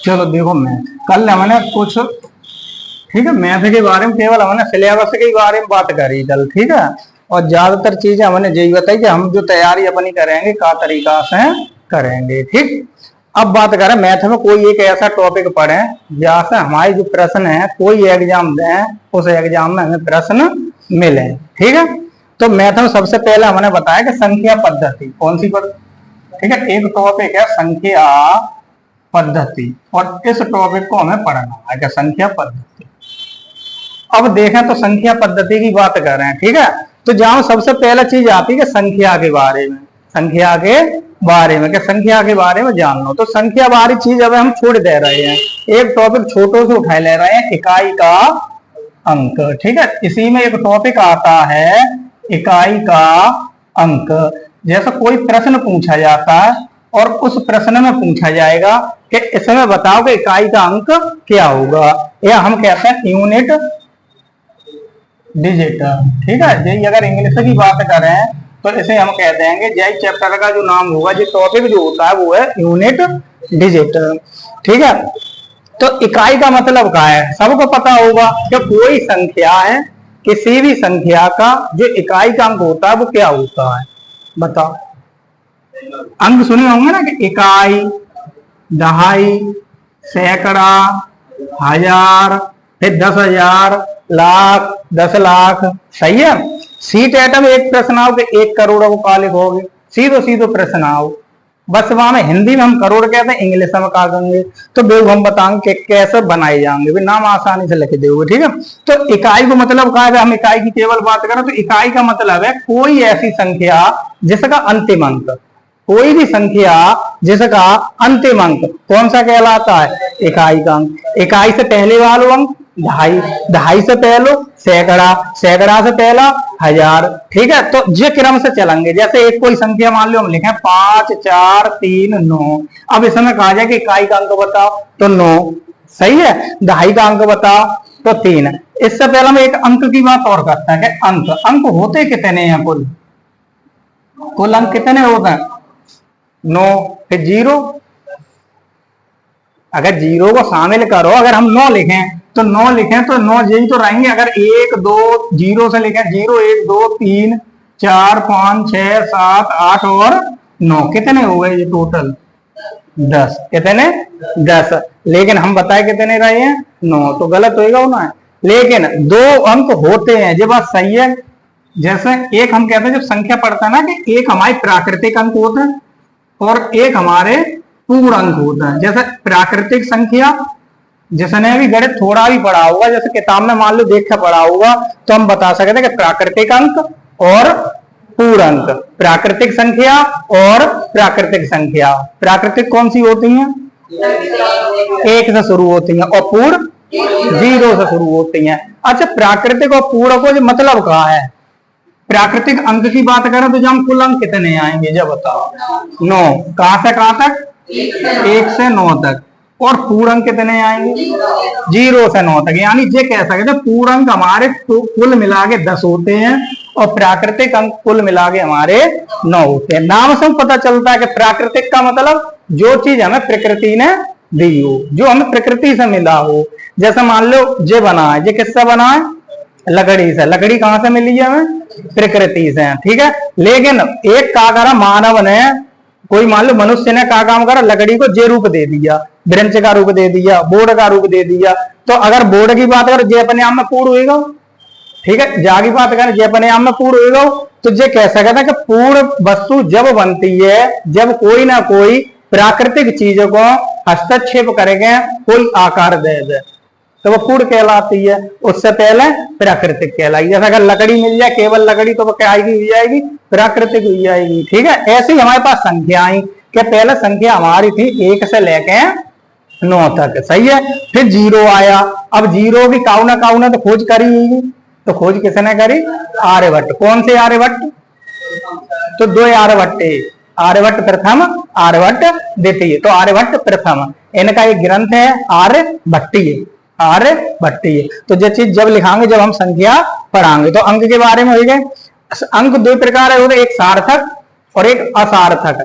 चलो देखो मैथ कल हमने कुछ, ठीक है, मैथ के बारे में केवल हमने सिलेबस के बारे में बात करी कल, ठीक है। और ज्यादातर चीजें हमने यही बताई कि हम जो तैयारी अपनी करेंगे का तरीका से करेंगे, ठीक। अब बात करें मैथ में कोई एक ऐसा टॉपिक पढ़े जहाँ से हमारे जो प्रश्न है कोई एग्जाम दें उस एग्जाम में हमें प्रश्न मिले, ठीक है। तो मैथ में सबसे पहले हमने बताया कि संख्या पद्धति कौन सी पद्धति, ठीक है। एक टॉपिक है संख्या पद्धति और इस टॉपिक को हमें पढ़ना है कि संख्या पद्धति। अब देखें तो संख्या पद्धति की बात कर रहे हैं, ठीक है। तो जहां सबसे पहले चीज आती है कि संख्या के बारे में, संख्या के बारे में, कि संख्या के बारे में जान लो। तो संख्या बारी चीज अब हम छोड़ दे रहे हैं, एक टॉपिक छोटो से उठा ले रहे हैं, इकाई का अंक, ठीक है। इसी में एक टॉपिक आता है इकाई का अंक। जैसा कोई प्रश्न पूछा जाता है और उस प्रश्न में पूछा जाएगा कि इसमें बताओ कि इकाई का अंक क्या होगा, या हम कहते हैं यूनिट डिजिट, ठीक है। यही अगर इंग्लिश की बात करें तो इसे हम कह देंगे, यही चैप्टर का जो नाम होगा, जो टॉपिक जो होता है वो है यूनिट डिजिट, ठीक है। तो इकाई का मतलब क्या है सबको पता होगा कि कोई संख्या है, किसी भी संख्या का जो इकाई का अंक होता है वो क्या होता है, बताओ। अंक सुने होंगे ना कि इकाई, दहाई, सैकड़ा, हजार, फिर 10,000, लाख, 10 लाख, सही है। सीट एटम एक प्रश्न आओ कि 1 करोड़ को का लिखोगे, सीधो सीधो प्रश्न आओ। बस वहां में हिंदी में हम करोड़ कहते हैं, इंग्लिश में का देंगे, तो बेव हम बताएंगे कि कैसे बनाए जाएंगे, नाम आसानी से लिख दोगे, ठीक है। तो इकाई को मतलब क्या है, हम इकाई की केवल बात करें तो इकाई का मतलब है कोई ऐसी संख्या जिसका अंतिम अंक, कोई भी संख्या जिसका अंतिम अंक कौन सा कहलाता है, इकाई का अंक। इकाई से पहले वाला अंक दहाई, दहाई से पहले सैकड़ा, सैकड़ा से पहला हजार, ठीक है। तो ये क्रम से चलेंगे। जैसे एक कोई संख्या मान लो हम लिखें 5, 4, 3, 9, अब इसमें कहा जाए कि इकाई का अंक बताओ तो 9, सही है। दहाई का अंक बताओ तो 3। इससे पहले हम एक अंक की बात और करते हैं कि अंक, अंक होते कितने हैं, कुल अंक कितने होते हैं, 9, फिर 0, अगर 0 को शामिल करो, अगर हम 9 लिखें तो 9 लिखें तो 9 यही तो रहेंगे। अगर 1, 2, 0 से लिखें 0, 1, 2, 3, 4, 5, 6, 7, 8 और 9, कितने हो गए ये टोटल 10, कितने 10। लेकिन हम बताए कितने रहे हैं 9, तो गलत होगा ना। लेकिन 2 अंक होते हैं, ये बात सही है। जैसे एक हम कहते हैं जब संख्या पढ़ता है ना कि एक हमारे प्राकृतिक अंक होते हैं और एक हमारे पूर्ण अंक होता है। जैसे प्राकृतिक संख्या, जिसने भी गणित थोड़ा भी पढ़ा होगा, जैसे किताब में मान लो देख कर पढ़ा होगा, तो हम बता सकते हैं कि प्राकृतिक अंक और पूर्ण अंक, प्राकृतिक संख्या और प्राकृतिक संख्या। प्राकृतिक कौन सी होती हैं, 1 से शुरू होती हैं, और पूर्ण 0 से शुरू होती हैं। अच्छा, प्राकृतिक और पूर्ण को जो मतलब कहा है, प्राकृतिक अंक की बात करें तो जब कुल अंक कितने आएंगे, जब बताओ 9, कहां से कहां तक, 1 से 9 तक। और पूर्ण अंक कितने आएंगे, 0 से 9 तक। यानी ये कह सकते हैं पूर्ण अंक हमारे कुल मिला के 10 होते हैं और प्राकृतिक अंक कुल मिला के हमारे 9 होते हैं। नाम से पता चलता है कि प्राकृतिक का मतलब जो चीज हमें प्रकृति ने दी हो, जो हमें प्रकृति से मिला हो। जैसे मान लो ये बना है, ये किससे बना है, लकड़ी से। लकड़ी कहां से मिली है हमें, प्रकृति से, ठीक है। लेकिन एक का करा मानव ने, कोई मान लो मनुष्य ने क्या काम करा, लकड़ी को जे रूप दे दिया, ब्रेंच का रूप दे दिया, बोर्ड का रूप दे दिया। तो अगर बोर्ड की बात करें जे अपने आप में पूर्ण होगा, ठीक है। जा की बात करें जे अपने आप में पूर्ण होगा, तो ये कह सकता है कि पूर्ण वस्तु जब बनती है जब कोई ना कोई प्राकृतिक चीजों को हस्तक्षेप करेंगे, कोई आकार दे दे, तो वो पूर्ण कहलाती है। उससे पहले प्राकृतिक कहलाई। जैसे अगर लकड़ी मिल जाए, केवल लकड़ी, तो वो क्या आएगी, हो जाएगी प्राकृतिक हो जाएगी, ठीक है। ऐसे ही हमारे पास संख्या आई कि पहले संख्या हमारी थी 1 से लेके 9 तक, सही है। फिर 0 आया। अब 0 की काउ ना तो खोज करी, तो खोज किसने करी, आर्यभट्ट। कौन से आर्यभट्ट, तो 2 आर्यभट्ट, आर्यभट्ट प्रथम, आर्यभट्ट द्वितीय। तो आर्यभट्ट प्रथम, इनका एक ग्रंथ है आर्यभट्टीय, आर्यभट्टीय। तो जो चीज जब लिखाएंगे, जब हम संख्या पढ़ाएंगे। तो अंक के बारे में हो गए। अंक 2 प्रकार है, एक सार्थक और एक असार्थक।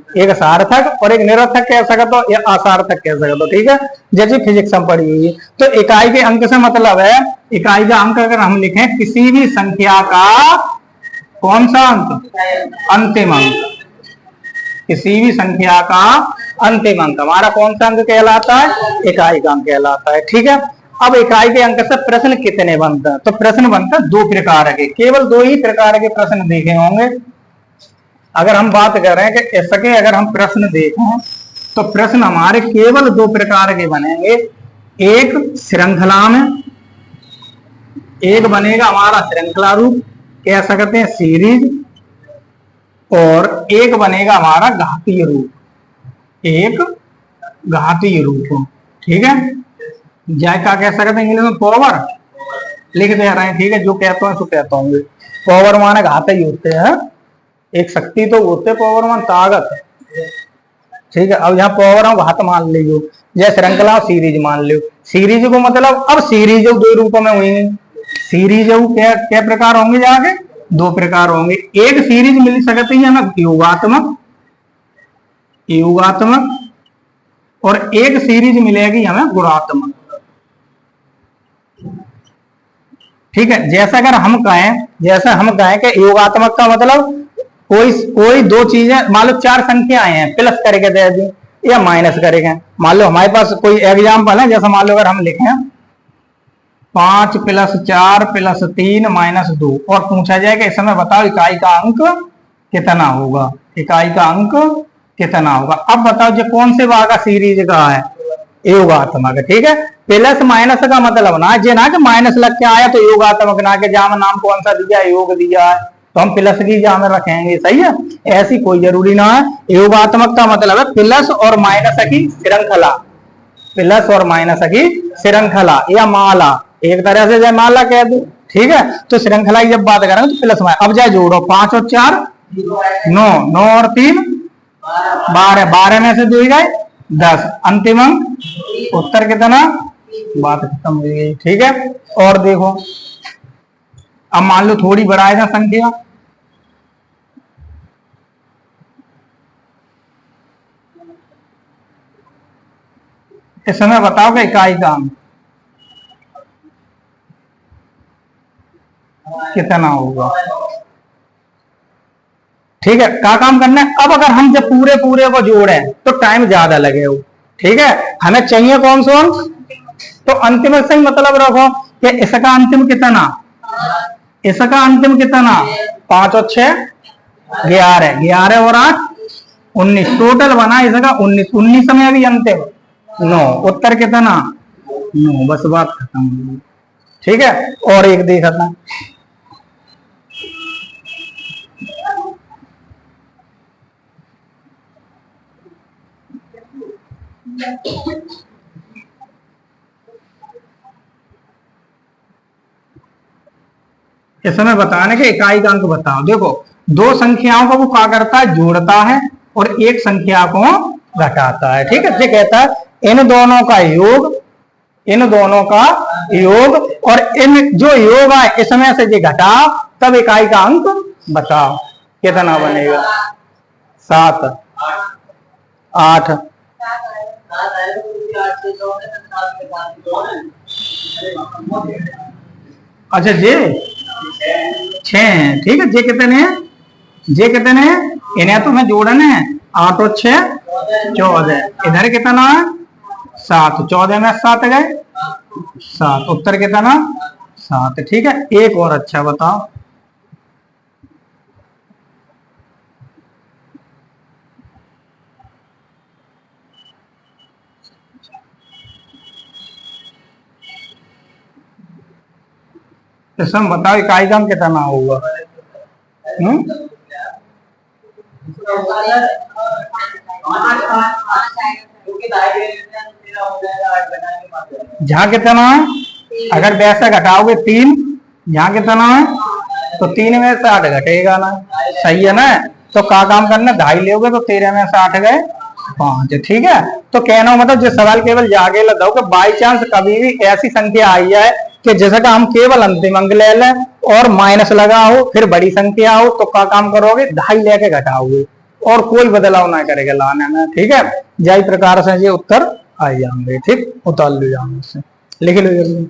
एक सार्थक और एक निरर्थक कह सकते हो या असार्थक कह सकते हो, ठीक है, जैसे फिजिक्स में पढ़ी हुई है। तो इकाई के अंक से मतलब है, इकाई का अंक अगर हम लिखें किसी भी संख्या का कौन सा अंक, अंतिम अंक, किसी भी संख्या का अंतिम अंक हमारा कौन सा अंक कहलाता है, इकाई का अंक कहलाता है, ठीक है। अब इकाई के अंक से प्रश्न कितने बनते हैं, तो प्रश्न बनता है दो प्रकार के, केवल दो ही प्रकार के प्रश्न देखे होंगे। अगर हम बात कर रहे हैं कि इसके अगर हम प्रश्न देखें तो प्रश्न हमारे केवल दो प्रकार के बनेंगे, एक श्रृंखला में, एक बनेगा हमारा श्रृंखला रूप कह सकते हैं सीरीज, और एक बनेगा हमारा घातीय रूप, एक घातीय रूप, ठीक है। जय का कह सकते हैं इंग्लिश में पावर लिख दे रहे हैं, ठीक है, जो कहते हैं सो कहता हूँ। पावर माने घातीय होते हैं, एक शक्ति तो होते पावर मान ताकत, ठीक है। अब यहाँ पावर हम घात मान लीजिए, जैसे श्रृंखला सीरीज मान लो। सीरीज को मतलब अब सीरीज दो रूपों में हुई, सीरीज क्या प्रकार होंगे, जाके दो प्रकार होंगे। एक सीरीज मिल सकती है हमें योगात्मक, योगात्मक, और एक सीरीज मिलेगी हमें गुणात्मक, ठीक है। जैसा अगर हम कहें, जैसा हम कहें कि योगात्मक का मतलब कोई दो चीजें, मान लो चार संख्याएं हैं, प्लस करके दे दी या माइनस करेंगे। मान लो हमारे पास कोई एग्जाम्पल है, जैसा मान लो अगर हम लिखें 5 + 4 + 3 - 2 और पूछा जाए कि इस समय बताओ इकाई का अंक कितना होगा, इकाई का अंक कितना होगा। अब बताओ जो कौन से भाग का सीरीज का है, योगात्मक, ठीक है। प्लस माइनस का मतलब ना जे ना कि माइनस लग के आया तो योगात्मक, ना के जाम नाम कौन सा दिया, योग दिया है तो हम प्लस की जाम रखेंगे, सही है, ऐसी कोई जरूरी ना है। योगात्मक का मतलब है प्लस और माइनस की श्रृंखला, प्लस और माइनस की श्रृंखला या माला, एक तरह से जयमाला कह दो, ठीक है। तो श्रृंखला की जब बात करेंगे तो प्लस माइनस। अब जाए जोड़ो, 5 और 4 9, 9 और 3 12, 12 में से 2 ही गए 10, अंतिम अंक उत्तर कितना, बात खत्म हो गई, ठीक है। और देखो अब मान लो थोड़ी बढ़ाए ना संख्या, इस समय बताओ कि इकाई का अंक कितना होगा, ठीक है। क्या काम करना है, अब अगर हम जब पूरे पूरे को जोड़े तो टाइम ज्यादा लगे हो, ठीक है। हमें चाहिए कौन सा अंक, तो अंतिम से मतलब रखो कि इसका अंतिम कितना, इसका अंतिम कितना, 5 और 6 11, 11 और 8 19, टोटल बना इसका 19, 19 में अभी अंतिम 9, उत्तर कितना 9, बस बात खत्म हो गई, ठीक है। और एक देखना, इसमें बताने के इकाई का अंक बताओ। देखो दो संख्याओं को वो क्या करता है, जोड़ता है, और एक संख्या को घटाता है, ठीक है। ये कहता है इन दोनों का योग, इन दोनों का योग, और इन जो योग है इसमें से ये घटा, तब इकाई का अंक बताओ कितना बनेगा, 7 8, अच्छा जी 6 है, ठीक है। जे कितने हैं, जे कितने हैं, इन्हें तो मैं जोड़न है, 8 और 6 14, इधर कितना है 7, 14 में 7 गए 7, उत्तर कितना 7, ठीक है। एक और अच्छा बताओ, इसमें बताओ इकाई का कितना होगा, जहाँ कितना है, अगर वैसा घटाओगे 3, यहाँ कितना है तो 3 में से 8 घटेगा ना, सही है ना। तो क्या काम करना, 2.5 लोगे तो 13 में से 8 गए 5, ठीक है। तो कहना मतलब जो सवाल केवल जागे लगाओ कि बाई चांस कभी भी ऐसी संख्या आई है कि जिसका हम केवल अंतिम अंक ले लें और माइनस लगा हो, फिर बड़ी संख्या हो, तो क्या काम करोगे, 2.5 लेके घटाओगे और कोई बदलाव ना करेगा लाने में, ठीक है। जाई प्रकार से ये उत्तर आ जाएंगे, ठीक, उतार लो जाएंगे से, लिख लो जल्दी।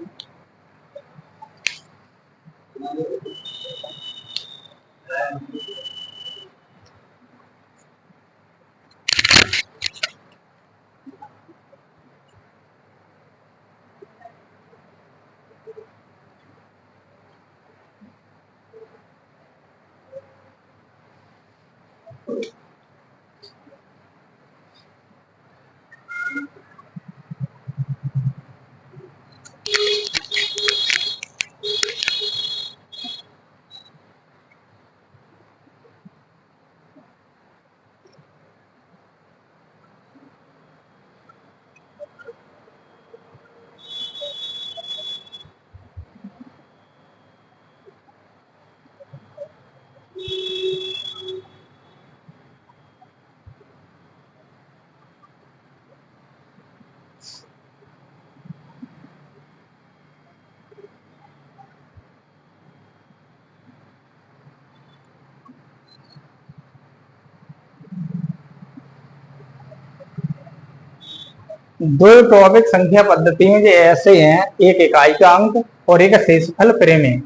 दो टॉपिक संख्या पद्धति में जो ऐसे हैं, एक इकाई का अंक और एक शेषफल प्रमेय,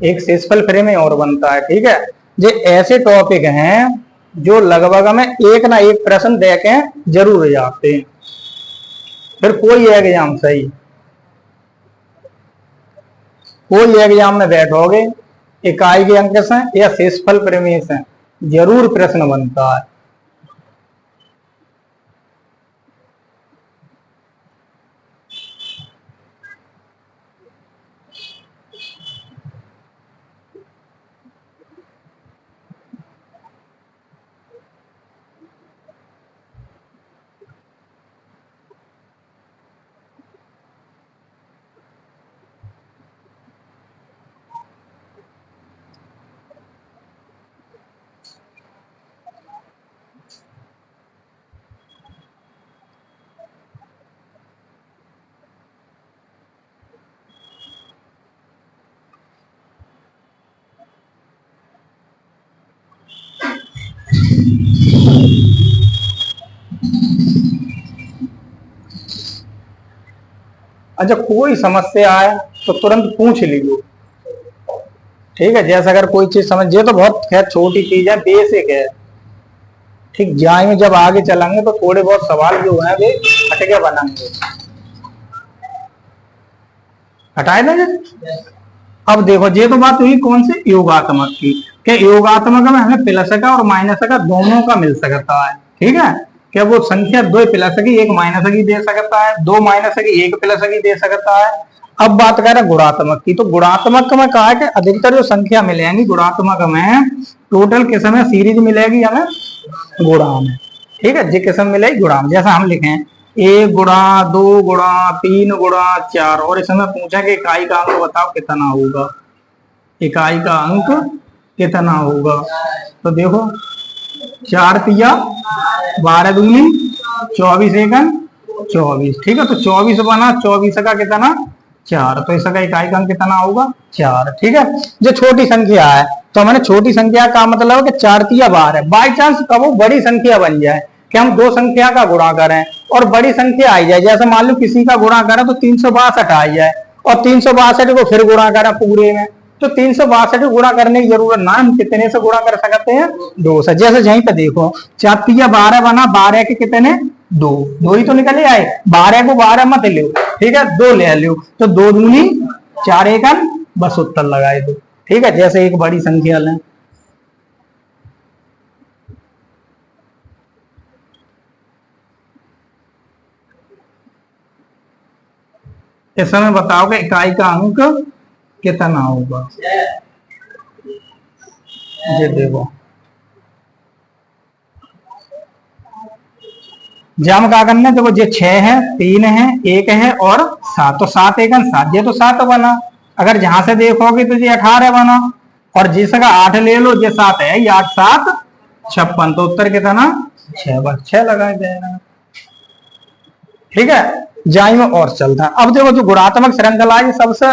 एक शेषफल प्रमेय और बनता है, ठीक है। जो ऐसे टॉपिक हैं जो लगभग में एक ना एक प्रश्न दे के जरूर जाते हैं, फिर कोई एग्जाम सही, कोई एग्जाम में बैठोगे इकाई के अंक से या शेषफल प्रमेय से जरूर प्रश्न बनता है। अच्छा, कोई समस्या आए तो तुरंत पूछ लीजिए, ठीक है। जैसे अगर कोई चीज समझ, ये तो बहुत खैर छोटी चीज है, बेसिक है, ठीक। जाएंगे जब आगे चलेंगे तो थोड़े बहुत सवाल जो है वे हटके बनाएंगे, हटाए ना। अब देखो, ये तो बात हुई कौन से योगात्मक की, कि योगात्मक में हमें प्लस का और माइनस का दोनों का मिल सकता है, ठीक है। क्या वो संख्या दो प्लस की एक माइनस की दे सकता है, दो माइनस की एक प्लस की दे सकता है। अब बात कर रहे हैं गुणात्मक की, तो गुणात्मक में कहा है कि अधिकतर जो संख्या मिलेंगी गुणात्मक में, टोटल किस्म में सीरीज मिलेगी हमें गुणा में, ठीक है। जी किस्म मिलेगी गुणा में, जैसा हम लिखे एक गुणा दो गुणा तीन गुणा चार, और इसमें पूछा कि इकाई का अंक बताओ कितना होगा, इकाई का अंक कितना होगा। तो देखो, चार तिया 12 दूनी 24 एकन 24, ठीक है। तो 24 बना, 24 का कितना 4, तो इसका इकाई का अंक कितना होगा 4, ठीक है। जो छोटी संख्या है तो मैंने छोटी संख्या का मतलब कि 4 तिया 12, बाई चांस कब वो बड़ी संख्या बन जाए कि हम दो संख्या का गुणा करें और बड़ी संख्या आई जाए, जैसे मान लो किसी का गुणा करें तो 362 आ जाए और 362 को फिर गुणा करें पूरे में, तो 362 गुणा करने की जरूरत ना, हम कितने से गुणा कर सकते हैं 2 से। जैसे यहीं पे देखो 4 तिया 12 बना, 12 के कितने 2, 2 ही तो निकले आए, 12 को 12 मत लो, ठीक है, 2 ले लो, तो 2 दूनी 4 एकन, बस उत्तर लगाए दो, ठीक है। जैसे एक बड़ी संख्या लें, इस समय बताओ कि इकाई का अंक कितना होगा। ये देखो, जम का करना, देखो ये 6 है, 3 है, 1 है और 7, तो 7 एकन 7, ये तो 7 बना। अगर जहां से देखोगे तो ये 18 बना, और जिसका 8 ले लो, ये 7 है, ये 8 7 56, तो उत्तर कितना 6, बस 6 लगाया जाएगा, ठीक है। जाई में और चलता है। अब देखो, जो गुणात्मक श्रृंखला है सबसे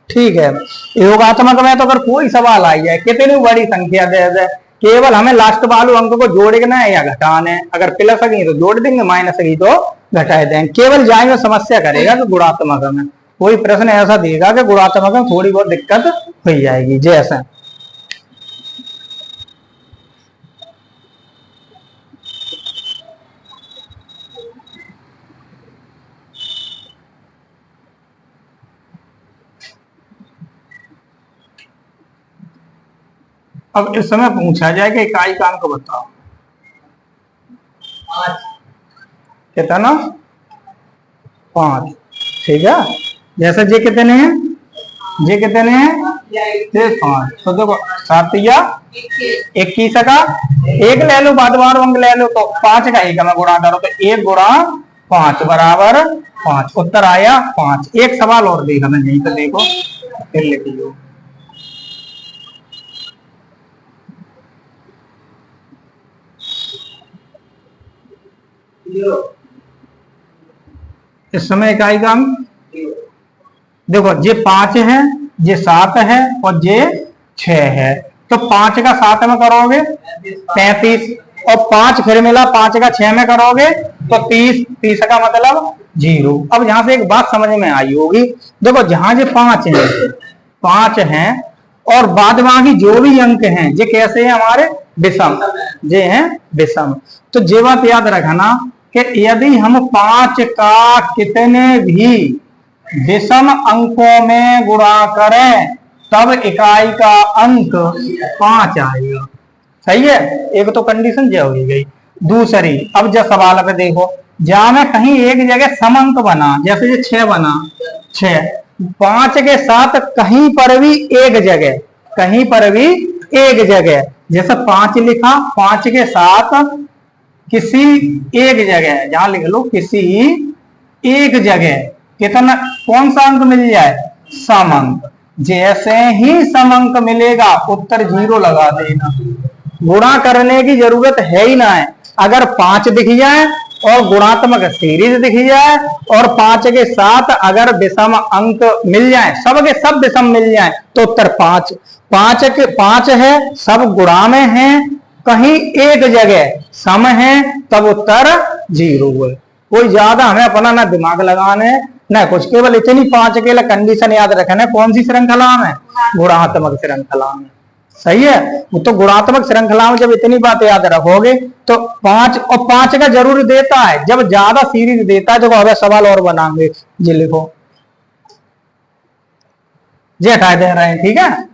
ठीक है। योगात्मक में तो अगर कोई सवाल आई जाए कितनी बड़ी संख्या दे दे केवल हमें लास्ट वाले अंक को जोड़ना है या घटाना है। अगर प्लस गई तो जोड़ देंगे, माइनस गई तो घटा देंगे। केवल जाएंगे समस्या करेगा कि गुणात्मक में कोई प्रश्न ऐसा देगा कि गुणात्मक में थोड़ी बहुत दिक्कत हो जाएगी। जैसा अब इस समय पूछा जाए कि इकाई का अंक बताओ, कितना 5, ठीक है। जैसे जे कितने हैं, जे कितने हैं 5, तो देखो 7 या 21 का एक ले लो, बाद बार अंक ले लो, तो 5 का एक में गुणा करो, तो 1 गुणा 5 बराबर 5, उत्तर आया 5। एक सवाल और देखा मैं यहीं पे, देखो फिर लिख लो। इस समय इकाई का अंक देखो, ये 5 है, ये 7 है और ये 6 है, तो 5 का 7 में करोगे 35, और 5 फिर मिला 5 का 6 में करोगे तो 30, 30 का मतलब 0। अब यहां से एक बात समझ में आई होगी, देखो जहां ये 5 हैं और बाद बाकी जो भी अंक हैं ये कैसे हैं हमारे, विषम, ये हैं विषम। तो ये बात याद रखना कि यदि हम 5 का कितने भी विषम अंकों में गुणा करें तब इकाई का अंक 5 आएगा। सही है, एक तो कंडीशन जो हो गई। दूसरी, अब जब सवाल पे देखो, जहां में कहीं एक जगह सम अंक बना, जैसे ये 6 बना, 6 5 के साथ कहीं पर भी एक जगह, कहीं पर भी एक जगह, जैसे 5 लिखा, 5 के साथ किसी एक जगह, जहां लिख लो किसी एक जगह कितना, कौन सा अंक मिल जाए, सम अंक। जैसे ही सम अंक मिलेगा उत्तर 0 लगा देना, गुणा करने की जरूरत है ही ना है। अगर 5 दिख जाए और गुणात्मक सीरीज दिख जाए और 5 के साथ अगर विषम अंक मिल जाए, सब के सब विषम मिल जाए, तो उत्तर 5। 5 है, सब गुणा में है, कहीं एक जगह सम है, तब उत्तर 0 है। कोई ज्यादा हमें अपना ना दिमाग लगाना है ना कुछ, केवल इतनी 5 के लिए कंडीशन याद रखना है। कौन सी श्रृंखला में, गुणात्मक श्रृंखला में। सही है, वो तो गुणात्मक श्रृंखला में जब इतनी बात याद रखोगे तो 5, और 5 का जरूर देता है, जब ज्यादा सीरीज देता है। देखो अब सवाल और बनाएंगे, ये लिखो, ये हटा दे रहे हैं, ठीक है।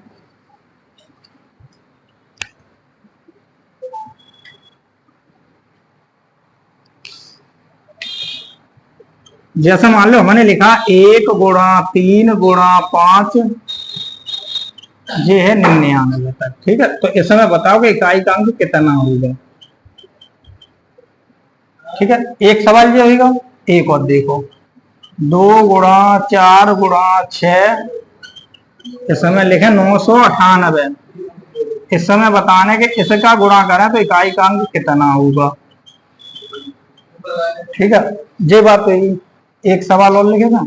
जैसे मान लो हमने लिखा 1 गुणा 3 गुणा 5, ये है 99 तक, ठीक है। तो इसमें बताओ कि इकाई का अंक कितना होगा, ठीक है। एक सवाल ये होगा, एक और देखो, 2 गुणा 4 गुणा 6, इस समय लिखे 998। इस समय बताने के इसका गुणा करें तो इकाई का अंक कितना होगा, ठीक है। ये बात हुई। एक सवाल और लिखेगा,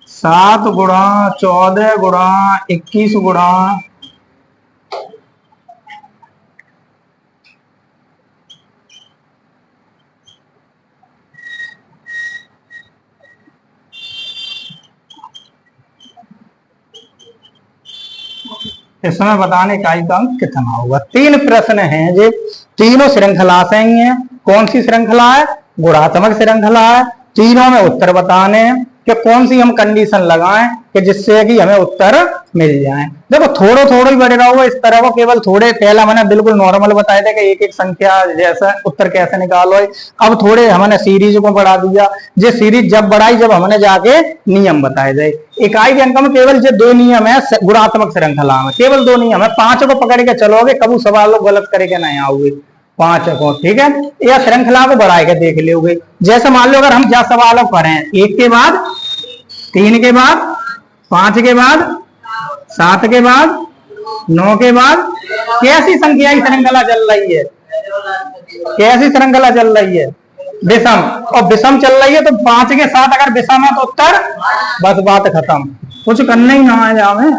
7 गुणा 14 गुणा 21 गुणा, इस समय बताने इकाई का अंक कितना होगा। 3 प्रश्न हैं, ये तीनों श्रृंखला से ही है। कौन सी श्रृंखला है, गुणात्मक श्रृंखला है। तीनों में उत्तर बताने हैं कि कौन सी हम कंडीशन लगाएं कि जिससे कि हमें उत्तर मिल जाए। देखो थोड़ा थोड़ा ही बढ़ रहा होगा इस तरह को, केवल थोड़े पहला मैंने बिल्कुल नॉर्मल बताया था कि एक एक संख्या जैसा उत्तर कैसे निकालो। अब थोड़े हमने सीरीज को बढ़ा दिया, ये सीरीज जब बढ़ाई जब हमने जाके नियम बताए थे। इकाई के अंक में केवल जो 2 नियम है गुणात्मक श्रृंखला में, केवल 2 नियम है। 5 को पकड़ के चलोगे कभी सवाल गलत करके नहीं आओगे। 5 को, ठीक है, या श्रृंखला को बढ़ा के देख लोगे। जैसे मान लो अगर हम 10 सवाल करें, 1 के बाद 3 के बाद 5 के बाद 7 के बाद 9 के बाद, कैसी संख्या की श्रृंखला चल रही है, कैसी श्रृंखला चल रही है, विषम। और विषम चल रही है तो 5 के साथ अगर विषम है तो उत्तर, बस बात खत्म, कुछ करना ही ना है।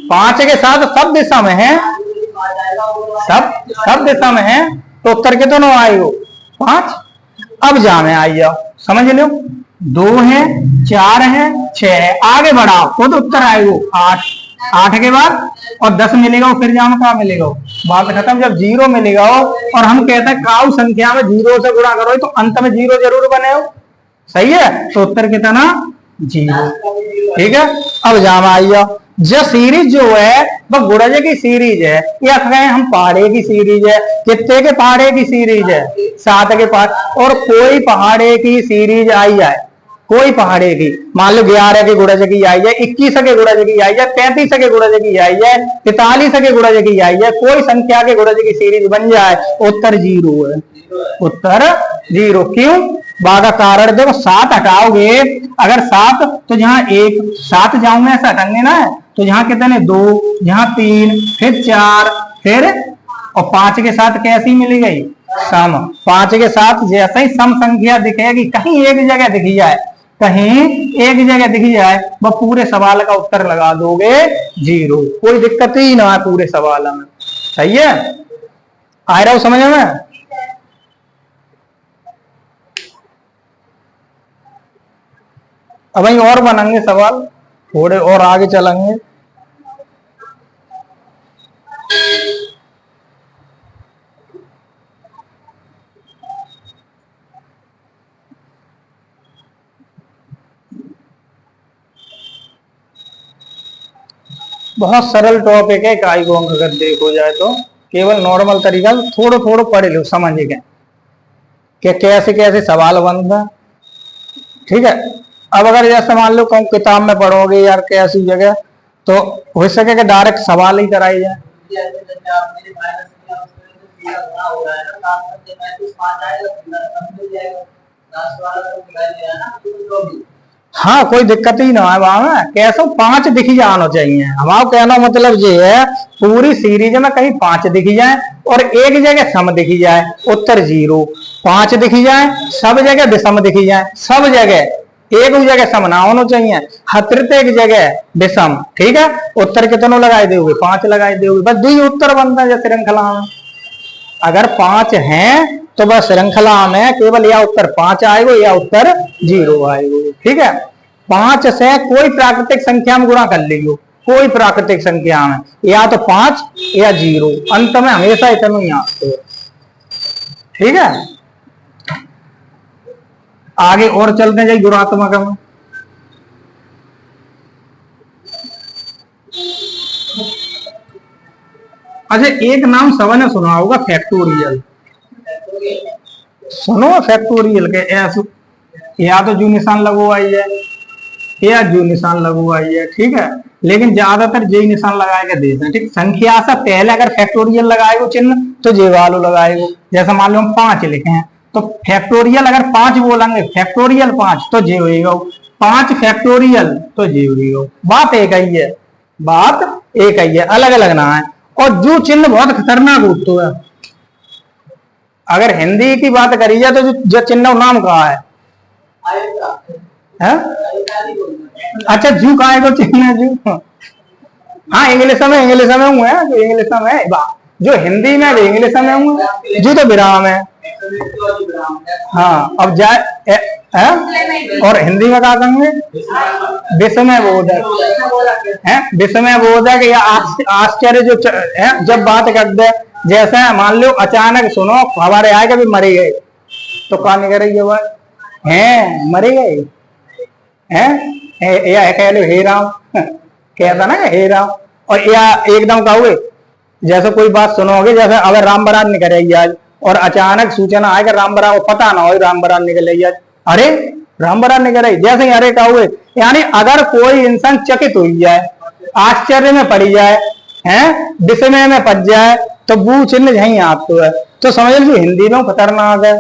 5 के साथ सब विषम है सब सब दिशा में है तो उत्तर के तो 9 आएगो 5। अब जामे आई जाओ, समझ लो 2 है 4 है 6 है, आगे बढ़ाओ तो उत्तर आएगो 8। 8 के बाद और 10 मिलेगा फिर जामे क्या मिलेगा, बात खत्म। जब 0 मिलेगा और हम कहते हैं काउ संख्या में 0 से गुणा करो तो अंत में 0 जरूर बने हो, सही है, तो उत्तर कितना 0। ठीक है, अब जामे आई जाओ। जो सीरीज जो है वह गुणज की सीरीज है या कहें हम पहाड़े की सीरीज है। कितने के पहाड़े की सीरीज है, 7 के पहाड़। और कोई पहाड़े की सीरीज आई जाए, कोई पहाड़े की मान लो 11 के गुणज की आई है, 21 के गुणज की आई है, 33 के गुणज की आई है, 43 के गुणज की आई है, कोई संख्या के गुणज की सीरीज बन जाए, उत्तर 0 है, उत्तर 0। क्यों, बागा कारण देखो 7 हटाओगे, अगर 7 तो जहां 1 7 जाऊंगे ऐसा हटाएंगे ना, तो जहां कितने 2, जहां 3, फिर 4, फिर और 5 के साथ कैसी मिली गई सम। 5 के साथ जैसे ही सम संख्या दिखेगी, कहीं एक जगह दिखी जाए, कहीं एक जगह दिखी जाए, वह पूरे सवाल का उत्तर लगा दोगे 0, कोई दिक्कत ही ना है पूरे सवाल में। सही है, आ रहा हूं समझ में। अब वही और बनाएंगे सवाल, थोड़े और आगे चलेंगे। बहुत सरल टॉपिक है, काई को अगर देखो जाए तो केवल नॉर्मल तरीका थोड़ो थोड़ो पढ़ लो, समझ गए कि कैसे कैसे सवाल बनता। ठीक है, अब अगर जैसे मान लो कहूँ किताब में पढ़ोगे यार कैसी जगह, तो हो सके कि डायरेक्ट सवाल ही कराई जाए। हाँ, कोई दिक्कत ही ना है वहां में, कैसे 5 दिखी जाना चाहिए। हमारा कहना मतलब ये है पूरी सीरीज में कहीं 5 दिखी जाए और एक जगह सम दिखी जाए, उत्तर 0। 5 दिखी जाए, सब जगह विषम दिखी जाए, सब जगह एक जगह सम ना होना चाहिए, हर प्रत्येक जगह विषम। ठीक है, उत्तर कितनों लगाए दोगे, 5 लगाए दोगे, बस 2 उत्तर बनता है श्रृंखला में। अगर 5 हैं तो बस श्रृंखला में केवल या उत्तर 5 आएगा या उत्तर 0 आएगा। ठीक है, 5 से कोई प्राकृतिक संख्या में गुणा कर लीजिए, कोई प्राकृतिक संख्या में या तो 5 या 0, अंत में हमेशा इतना ही आता है। ठीक है, आगे और चलते जाइए गुणात्मक में। अच्छा, एक नाम सबने सुना होगा फैक्टोरियल, सुनो फैक्टोरियल के ऐसे, या तो जो निशान लगो आई है या जो निशान लगो आई है। ठीक है, लेकिन ज्यादातर जे निशान लगाए के देते हैं। ठीक, संख्या से पहले अगर फैक्टोरियल लगाएगो चिन्ह तो जे वालो लगाएगो। जैसे मान लो हम 5 लिखे हैं तो फैक्टोरियल अगर 5 बोलेंगे, फैक्टोरियल 5 तो जे होगा, 5 फैक्टोरियल तो जे होगा। बात एक ही है, बात एक ही है, अलग अलग ना है। और जो चिन्ह बहुत खतरनाक होता है, अगर हिंदी की बात करी जाए तो जो चिन्ह नाम कहा है, अच्छा जू कहा है चिन्ह जू, हाँ इंग्लिश में हूँ है, जो इंग्लिश में है, जो हिंदी में इंग्लिश में हूँ, जू तो विराम है। हाँ, अब जाए और हिंदी में क्या कहेंगे, विस्मय बोधक है, विस्मय बोधक या आश्चर्य जो है जब बात कर दे। जैसे मान लो अचानक सुनो हमारे आए कभी मरे गए तो कहा नहीं करेगी वह है मरे गए हैं, या कह लो हे राम, कहता ना हे राम। और या एकदम कहोगे जैसे कोई बात सुनोगे, जैसे अगर राम बारात निकलेगी आज और अचानक सूचना आएगा राम बारात, पता ना हो राम बारात निकलेगी आज, अरे राम बारात निकल रही, जैसे ही अरे कहोगे, यानी अगर कोई इंसान चकित हो जाए, आश्चर्य में पड़ जाए, हैं विस्मय में पड़ जाए, तो वो चिन्ह यही आपको है। तो समझ लीजिए हिंदी में खतरनाक है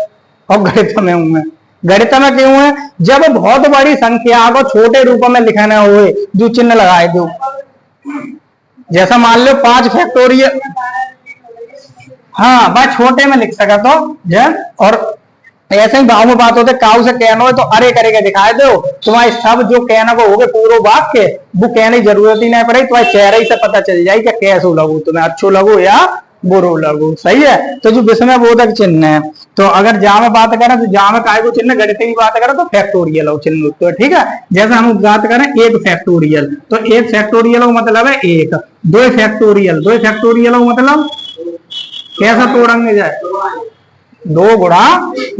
और गणित में हूं। गणित में क्यों है, जब बहुत बड़ी संख्या को छोटे रूप में लिखाना हुए जो चिन्ह लगाए दो। जैसा मान लो 5 फैक्टोरियल, हाँ बस छोटे में लिख सका तो जब, और ऐसे ही भाव में बात होते काऊ से कहना हो तो अरे करके दिखाए दो, तुम्हारे सब जो कहना को होगे पूरा वाक्य वो कहने की जरूरत ही नहीं पड़ेगी, तुम्हारे चेहरे से पता चल जाए कि कैसे लगो, तुम्हें अच्छो लगो या बुरो लघु, सही है। तो जो विस्मय बोधक चिन्ह है, तो अगर जा में बात करें तो जा में काय को चिन्ह, गणित की बात करें तो फैक्टोरियल हो चिन्ह, तो ठीक है। जैसे हम बात करें एक फैक्टोरियल, तो एक फैक्टोरियल का मतलब है एक, दो फैक्टोरियल, दो फैक्टोरियल का मतलब कैसा तोड़ेंगे जाए, दो गुणा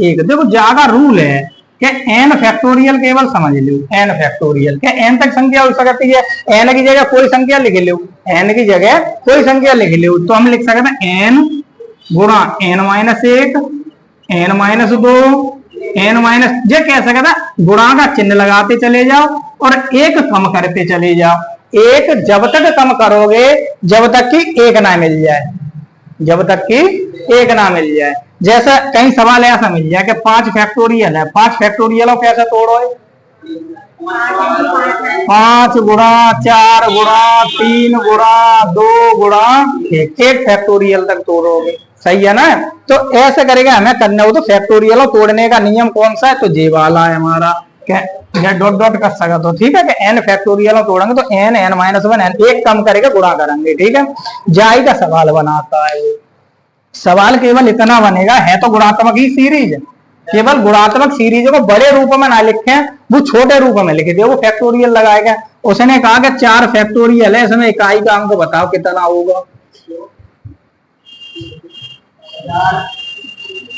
एक। देखो ज्यादा रूल है कि एन फैक्टोरियल केवल समझ लो, एन फैक्टोरियल क्या एन तक संख्या हो सकती है, एन की जगह कोई संख्या लिख लो, एन की जगह कोई संख्या लिख लो, तो हम लिख सकते हैं एन गुणा एन माइनस एक, एन माइनस दो, एन माइनस, ये कह सकते हैं गुणा का चिन्ह लगाते चले जाओ और एक कम करते चले जाओ। एक जब तक कम करोगे जब तक कि एक ना मिल जाए, जब तक कि एक ना मिल जाए। जैसा कहीं सवाल ऐसा मिल जाए कि 5 फैक्टोरियल है, 5 फैक्टोरियल हो कैसे तोड़ो, 5 गुणा 4 गुणा 3 गुणा 2 गुणा एक फैक्टोरियल तक तोड़ोगे, सही है ना। तो ऐसे करेगा, हमें करना हो तो फैक्टोरियल तोड़ने का नियम कौन सा है, तो जे वाला है हमारा, क्या डॉट डॉट कर सका, तो ठीक है कि एन फैक्टोरियल तोड़ेंगे तो n n minus one n, एक कम करके गुणा करेंगे, ठीक है। जाई का सवाल बनाता है, सवाल केवल इतना बनेगा, है तो गुणात्मक ही सीरीज, केवल गुणात्मक सीरीज को बड़े रूप में ना लिखे, वो छोटे रूप में लिखे थे, वो फैक्टोरियल लगाएगा। उसने कहा कि 4 फैक्टोरियल है, इसमें इकाई का अंक बताओ कितना होगा,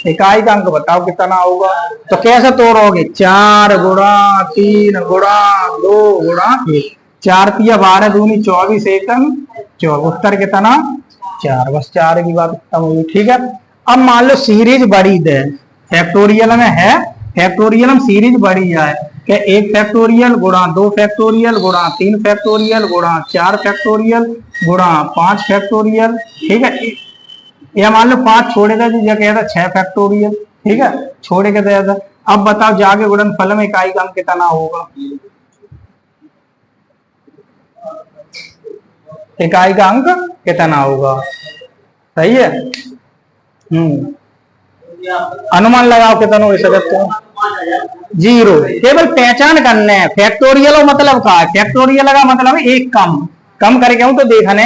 इकाई का अंक बताओ कितना होगा। तो कैसे तोड़ोगे, 4 गुणा 3 गुणा 2 गुणा 1, 4 तिया 12 दूनी 24 एकम 24, उत्तर कितना 4, बस 4 की बात खत्म हुई, ठीक है। अब मान लो सीरीज बड़ी दे, फैक्टोरियल में है, फैक्टोरियल में सीरीज बड़ी है कि 1 फैक्टोरियल गुणा 2 फैक्टोरियल गुणा 3 फैक्टोरियल गुणा 4 फैक्टोरियल गुणा 5 फैक्टोरियल, ठीक है। या मान लो 5 छोड़े थे तो कहता 6 फैक्टोरियल, ठीक है, छोड़े के दे था। अब बताओ जाके गुणनफल में इकाई का अंक कितना होगा, इकाई का अंक कितना होगा, सही है। अनुमान लगाओ कितना हो सकते हो, 0, केवल पहचान करने हैं। फैक्टोरियल मतलब का है, फैक्टोरियल का मतलब है एक कम, कम करके हूं तो देखने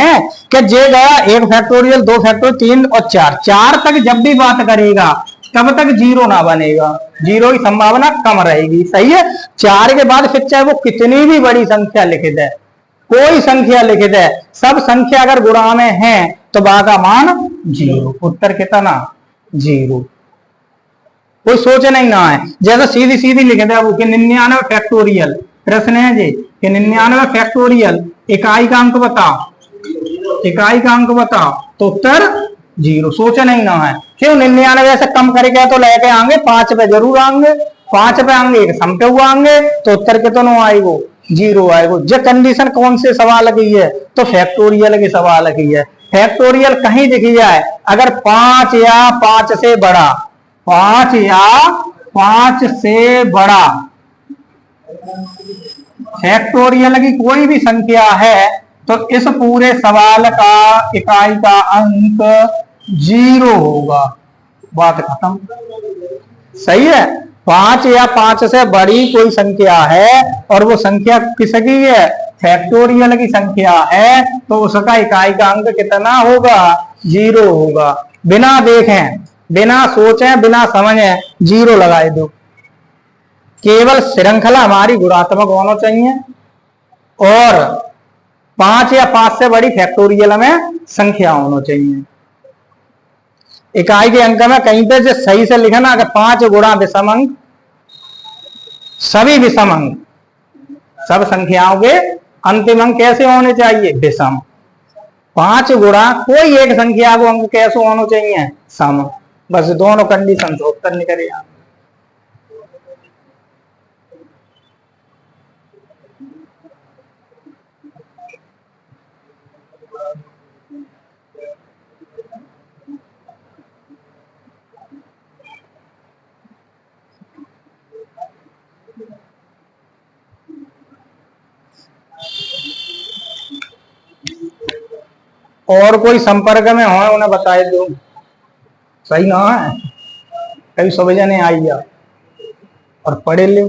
कि जे गया 1 फैक्टोरियल 2 फैक्टोरियल 3 और 4, 4 तक जब भी बात करेगा तब तक 0 ना बनेगा, 0 की संभावना कम रहेगी, सही है। 4 के बाद फिर चाहे वो कितनी भी बड़ी संख्या लिख दे, कोई संख्या लिख दे, सब संख्या अगर गुणा में है तो बा का मान 0, उत्तर कितना 0, कोई सोच नहीं ना है। जैसे सीधी सीधी लिख दे वो कि 99 फैक्टोरियल, प्रश्न है जी कि 99 फैक्टोरियल, इकाई का अंक बताओ, इकाई का अंक बताओ, तो उत्तर 0, सोच नहीं ना है। क्यों 99 से कम करके तो लेके आएंगे 5 पे जरूर आएंगे, 5 पे आएंगे एक सम पे हुआ आएंगे, तो उत्तर कितना आएगा 0 आएगा। जो कंडीशन कौन से सवाल की है, तो फैक्टोरियल के सवाल की है। फैक्टोरियल कहीं दिखी जाए अगर 5 या 5 से बड़ा, 5 या 5 से बड़ा फैक्टोरियल की कोई भी संख्या है तो इस पूरे सवाल का इकाई का अंक 0 होगा, बात खत्म, सही है। 5 या 5 से बड़ी कोई संख्या है और वो संख्या किसकी है, फैक्टोरियल की संख्या है, तो उसका इकाई का अंक कितना होगा 0 होगा। बिना देखें बिना सोचे बिना समझे 0 लगाए दो, केवल श्रृंखला हमारी गुणात्मक होना चाहिए और 5 या 5 से बड़ी फैक्टोरियल में संख्या होना चाहिए। इकाई के अंक में कहीं पे जो सही से लिखना कि 5 गुणा विषम अंक, सभी विषम अंक, सब संख्याओं के अंतिम अंक कैसे होने चाहिए विषम, 5 गुणा कोई एक संख्या को अंक कैसे होना चाहिए सम, बस दोनों कंडीशन से उत्तर निकलेगा। और कोई संपर्क में हो उन्हें बताए दो, सही ना है, कभी सब जने आई और पढ़े ले।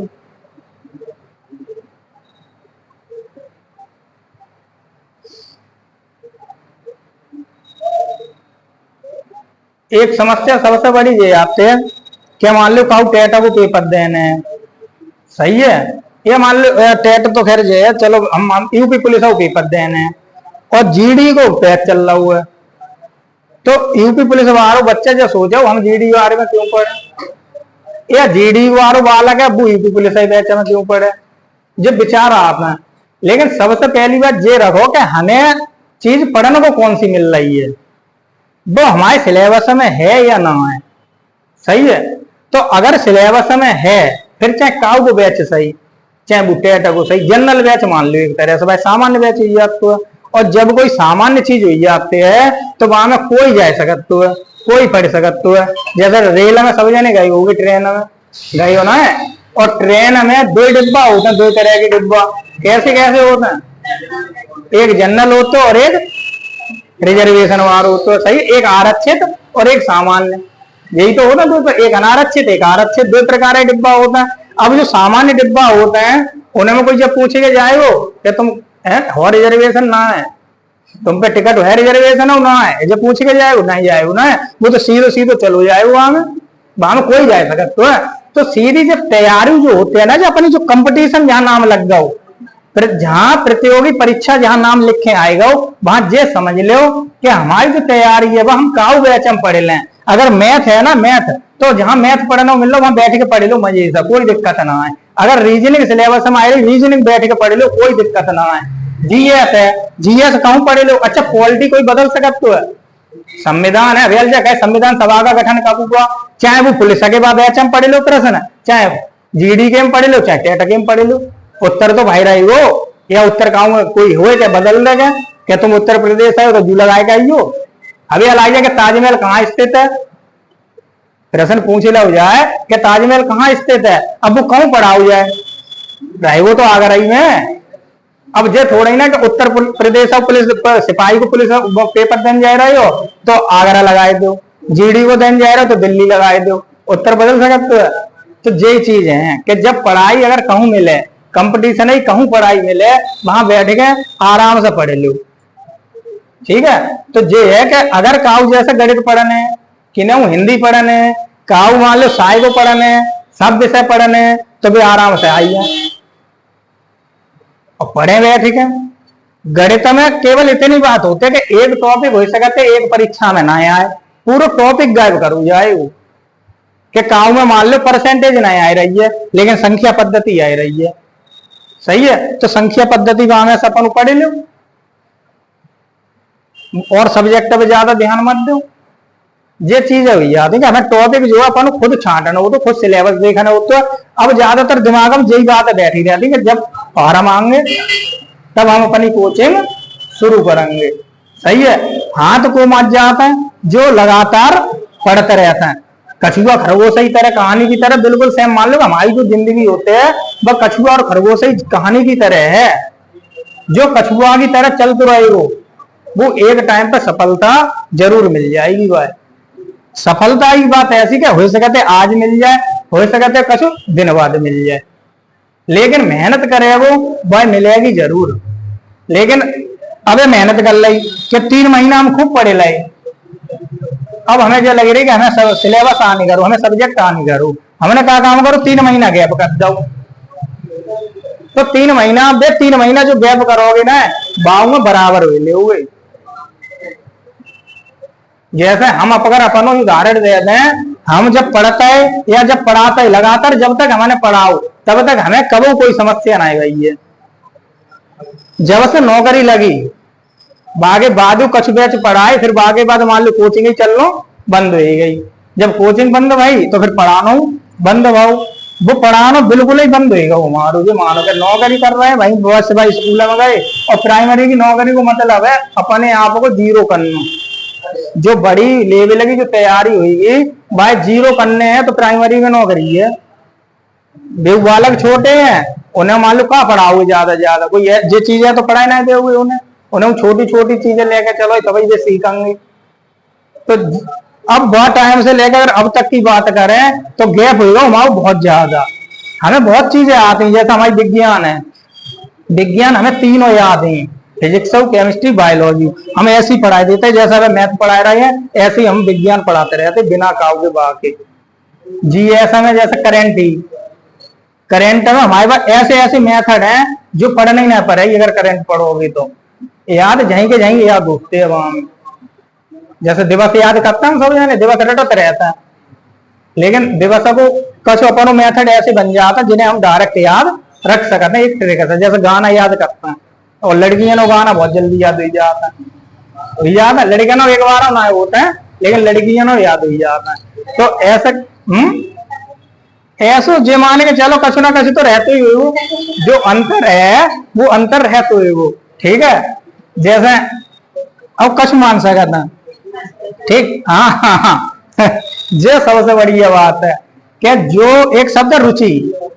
एक समस्या सबसे बड़ी ये आते हैं कि मान लो कहू टेट को पेपर देने, सही है, ये मान लो टेट तो खैर जो है चलो हम यूपी पुलिस को पेपर देने और जीडी को पैच चल रहा हुआ है, तो यूपी पुलिस वालों बच्चे जो सोचो हम जीडी वाले में क्यों पढ़े, या जीडी वालों बालक है वो यूपी पुलिस बैच में क्यों पढ़े, जो विचार आप हैं। लेकिन सबसे पहली बात ये रखो कि हमें चीज पढ़ने को कौन सी मिल रही है, वो हमारे सिलेबस में है या ना है, सही है। तो अगर सिलेबस में है फिर चाहे काउ को बैच सही चाहे वो टेट को सही, जनरल बैच मान लो एक तरह से भाई सामान्य बैच हुई आपको, और जब कोई सामान्य चीज हुई जाती है तो वहां में कोई जा सकता है, कोई पढ़ सकता है। जैसे रेल में सब जने गई होगी, ट्रेन में गई हो ना है, और ट्रेन में दो डिब्बा होते हैं, दो तरह के डिब्बा, कैसे कैसे होते हैं, एक जनरल होता है और एक रिजर्वेशन वाला होता है, सही, एक आरक्षित और एक सामान्य, यही तो होता है, तो एक अनारक्षित एक आरक्षित, दो प्रकार के डिब्बा होता है। अब जो सामान्य डिब्बा होते हैं उनमें कोई जब पूछेगा जाएगो कि तुम हो रिजर्वेशन ना है, तुम पे टिकट है रिजर्वेशन हो ना है, जब पूछेगा जाएगो नहीं जाएगो ना है, वो तो सीधो सीधो चलो जाएगो, वहां में कोई जा सकता तो है। तो सीधी जब तैयारी जो होती है ना, जो अपनी जो कंपटीशन जहां नाम लग गओ, जहां प्रतियोगी परीक्षा जहां नाम लिखे आएगा वहां ये समझ लो कि हमारी जो तैयारी है वह हम काउ बैच में पढ़ लें। अगर मैथ है ना, मैथ तो जहां मैथ पढ़ना मिल लो वहां बैठ के पढ़ लो मजे से, कोई दिक्कत ना है। अगर रीजनिंग सिलेबस में आए रीजनिंग बैठ के पढ़ लो, कोई दिक्कत ना है। जीएस है, जीएस कहूं पढ़ लो, अच्छा पॉलिटी कोई बदल सकता तो है, संविधान है, रेल जगह संविधान सभा का गठन कब हुआ, चाहे वो पुलिस के बाद बैच में पढ़ लो प्रश्न, चाहे जीडी के में पढ़ लो चाहे टेट के में पढ़ लो, उत्तर तो भाई रही हो, या उत्तर कहूँ कोई हो क्या बदल देगा, क्या तुम उत्तर प्रदेश है तो जू लगाए का ही हो। अभी अलाइजा के ताजमहल कहाँ स्थित है, प्रश्न पूछ ला हो जाए कि ताजमहल कहाँ स्थित है, अब वो कहूं पढ़ा हो जाए, रहे वो तो आगरा ही में। अब जे थोड़ा ही ना कि उत्तर प्रदेश पुलिस सिपाही को पुलिस पेपर देने जा रहे हो तो आगरा लगाए दो, जीडी को देने जा रहे हो तो दिल्ली लगाए दो, उत्तर बदल सकते हो। तो ये चीज है कि जब पढ़ाई अगर कहूं मिले, कंपटीशन ही कहूं पढ़ाई मिले, वहां बैठ के आराम से पढ़ लो, ठीक है। तो ये है कि अगर काऊ जैसे गणित पढ़ने कि ना हिंदी पढ़ने, काऊ मान लो साई को पढ़ने, सब विषय पढ़ने, तो भी आराम से आइए और पढ़े गए, ठीक है। गणित में केवल इतनी बात होती है कि एक टॉपिक हो सकते एक परीक्षा में ना आए, पूरा टॉपिक गायब करू जाए वो, कि काऊ में मान लो परसेंटेज नहीं आ रही है लेकिन संख्या पद्धति आ रही है, सही है। तो संख्या पद्धति वहां में अपन पढ़ लो और सब्जेक्ट पे ज्यादा ध्यान मत दो। ये चीज हुई याद है कि हमें टॉपिक जो है अपन खुद छांटना हो, तो खुद सिलेबस देखना हो, तो अब ज्यादातर दिमाग में यही बात बैठी रहती है कि जब फार्म आएंगे तब हम अपनी कोचिंग शुरू करेंगे, सही है। हाथ को मत जाता है जो लगातार पढ़ते रहता है, कछुआ खरगोश की तरह, कहानी की तरह, बिल्कुल सेम मान लो हमारी जो जिंदगी होते है वह कछुआ और खरगोश की कहानी की तरह है। जो कछुआ की तरह चलते रहेगा वो एक टाइम पर सफलता जरूर मिल जाएगी। वह सफलता की बात ऐसी क्या हो सकते आज मिल जाए, हो सकते कछु दिन बाद मिल जाए, लेकिन मेहनत करे वो वह मिलेगी जरूर। लेकिन अब मेहनत कर ली कि 3 महीना हम खूब पढ़े लाई, अब हमें जो लग रही कि हमें सिलेबस आने करो, हमें सब्जेक्ट आने करो, हमने कहा काम करो 3 महीना गैप कर दो, तो 3 महीना, अब 3 महीना जो गैप करोगे ना बाव में बराबर हुए ले हुए। जैसे हम अगर अपन उदाहरण दे दें, हम जब पढ़ते है या जब पढ़ाते है लगातार, जब तक हमने पढ़ाओ तब तक हमें कभी कोई समस्या नहीं गई है। जब से नौकरी लगी बागे बाद कछ बैच पढ़ाए, फिर बागे बाद मान लो कोचिंग ही चल लो बंद हो गई। जब कोचिंग बंद भाई तो फिर पढ़ाना बंद भाव, वो पढ़ाना बिल्कुल ही बंद होगा। वो मारो जो मानो कि नौकरी कर रहे हैं भाई, बस भाई स्कूल में गए, और प्राइमरी की नौकरी को मतलब है अपने आप को जीरो करना। जो बड़ी लेवल की जो तैयारी हुई भाई जीरो करने हैं तो प्राइमरी में नौकरी है। बालक छोटे हैं उन्हें मान लो कहा पढ़ाओगे ज्यादा ज्यादा, कोई जो चीजें तो पढ़ाई नहीं दोगे उन्हें छोटी छोटी चीजें लेकर चलो तभी वे सीखेंगे। तो अब बहुत टाइम से लेकर अब तक की बात करें तो गैप होगा हमारा बहुत ज्यादा। हमें बहुत चीजें आती हैं, जैसे हमारी विज्ञान है, विज्ञान हमें तीनों याद है, फिजिक्स हो, केमिस्ट्री, बायोलॉजी हम ऐसे ही पढ़ाई देते, जैसा हमें मैथ पढ़ा रहे हैं ऐसे ही हम विज्ञान पढ़ाते रहते बिना काव के बा के। जीएसएम में जैसे करेंट ही, करेंट में हमारे पास ऐसे ऐसे मेथड हैं जो पढ़ने ही ना पड़ेगी, अगर करंट पढ़ोगे तो याद जहीं के जहीं याद होते हैं वहां में। जैसे दिवस याद करते हैं सब जाने, दिवस रटत रहता है, लेकिन दिवस को कुछ अपन मेथड ऐसे बन जाता है जिन्हें हम डायरेक्ट याद रख सकते हैं एक तरीके से। जैसे गाना याद करते हैं, और लड़कियां लोग गाना बहुत जल्दी याद हो जाता है, याद है लड़कियां एक बार ना होता है, लेकिन लड़कियां याद हो जाता है। तो ऐसा ऐसो जे माने के चलो कछु ना कछु तो रहते ही हो, जो अंतर है वो अंतर रहते हुए वो, ठीक है। जैसे अब कछु मान सकता, ठीक, हाँ हाँ हाँ ये सबसे बढ़िया बात है कि जो एक शब्द रुचि,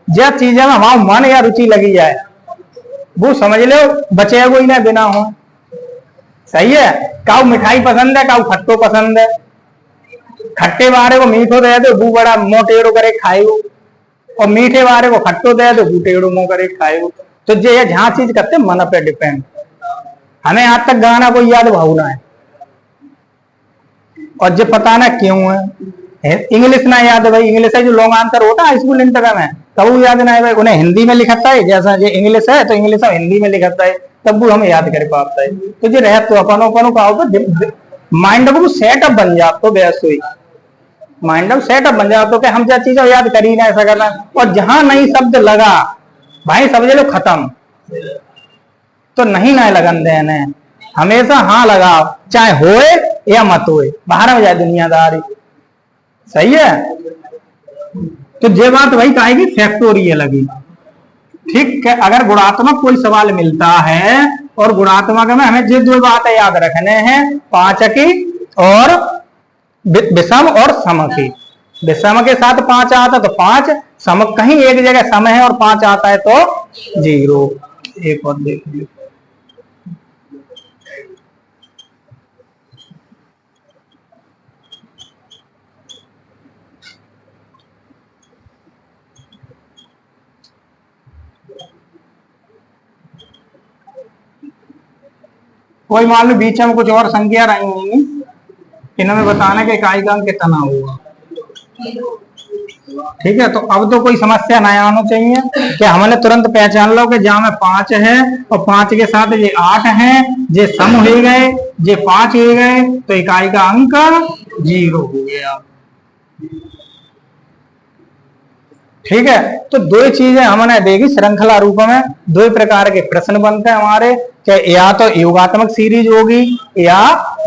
जिस चीज में हमारा मन या रुचि लगी जाए वो समझ लो बचे कोई ना बिना हो। सही है, काऊ मिठाई पसंद है, काऊ खट्टो पसंद है, खट्टे वारे को मीठो दे दो वो बड़ा मोटेड़ो करे खाएगो, और मीठे वारे को खट्टो दे दो बूटेड़ो मुंह करे खाएगो। तो ये जहां चीज करते मन पे डिपेंड। हमें आज तक गाना कोई याद भावना है, और जो पता ना क्यों है, इंग्लिश ना याद है भाई, इंग्लिश है जो लॉन्ग आंसर होता है स्कूल इंटर में, तब वो याद ना है भाई, उन्हें हिंदी में लिखता है, जैसा ये इंग्लिश है तो इंग्लिश हिंदी में लिखता है, तब वो हमें याद कर पाता है। तो जो रह तो अपन का माइंड को सेटअप बन जाता, तो वैसे ही माइंड सेटअप बन जाता कि हम जो चीजें याद कर ही नहीं सकता, और जहां नहीं शब्द लगा भाई समझ लो खत्म, तो नहीं ना लगन देने, हमेशा हाँ लगाओ, चाहे होए या मत होए, बाहर में जाए दुनियादारी। सही है, तो ये बात वही कहेगी फैक्टोरियल लगी, ठीक है। अगर गुणात्मक कोई सवाल मिलता है और गुणात्मक में हमें जो दो बातें याद रखने हैं, पांच की और विषम और सम की। विषम के साथ 5 आता तो 5, सम कहीं एक जगह सम है और 5 आता है तो 0। एक और देख लीजिए, कोई मान लो बीच में कुछ और संख्या रही होंगी, इन्होंने बताने के इकाई का अंक कितना होगा, ठीक है। तो अब तो कोई समस्या नहीं आना चाहिए कि हमने तुरंत पहचान लो कि जहां में 5 है और 5 के साथ ये 8 है, ये सम हो गए, ये 5 हो गए, तो इकाई का अंक 0 हो गया, ठीक है। तो दो चीजें हमने देखी श्रृंखला रूप में, दो प्रकार के प्रश्न बनते हैं हमारे, कि या तो योगात्मक सीरीज होगी या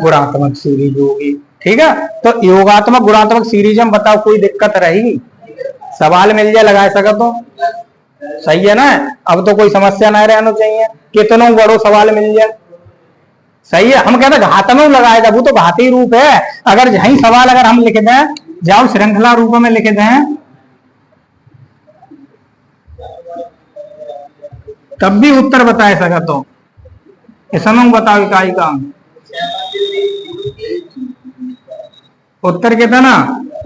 गुणात्मक सीरीज होगी, ठीक है। तो योगात्मक गुणात्मक सीरीज में बताओ कोई दिक्कत रहेगी, सवाल मिल जाए लगा सका तो सही है ना। अब तो कोई समस्या नहीं रहना चाहिए, कितनों बड़ो सवाल मिल जाए, सही है। हम कहते घात में लगाएगा, वो तो घाती रूप है, अगर यही सवाल अगर हम लिख दें, जाओ श्रृंखला रूप में लिख दें, तब भी उत्तर बता सका तो इसमें बताओ इकाई का उत्तर कितना